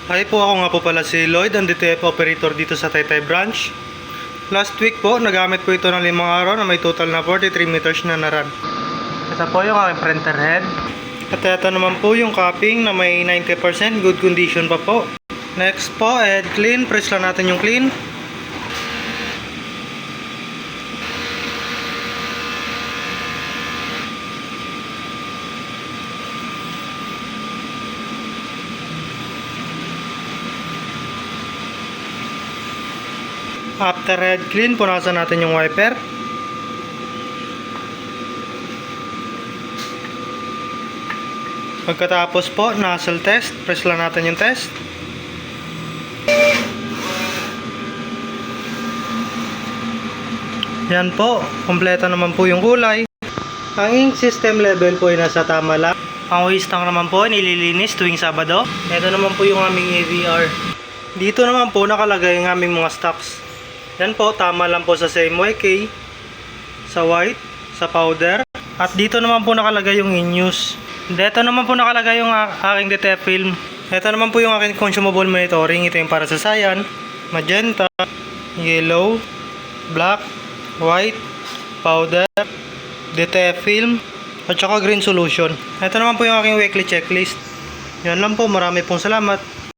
Hi po, ako nga po pala si Lloyd, ang DTF operator dito sa Taytay branch. Last week po, nagamit ko ito ng 5 araw na may total na 43 meters na naran. Ito po yung aking printer head. At ito naman po yung capping na may 90% good condition pa po. Next po, head clean. Press lang natin yung clean. After head clean, punasan natin yung wiper. Pagkatapos po, nozzle test. Press lang natin yung test. Yan po, kompleto naman po yung kulay. Ang ink system level po ay nasa tama lang. Ang waste tank naman po nililinis tuwing Sabado. Ito naman po yung aming AVR. Dito naman po nakalagay ang aming mga stocks. Yan po, tama lang po sa CMYK, sa white, sa powder. At dito naman po nakalagay yung in-use. Dito naman po nakalagay yung aking DTF film. Ito naman po yung aking consumable monitoring. Ito yung para sa cyan, magenta, yellow, black, white, powder, DTF film, at saka green solution. Ito naman po yung aking weekly checklist. Yan lang po, marami pong salamat.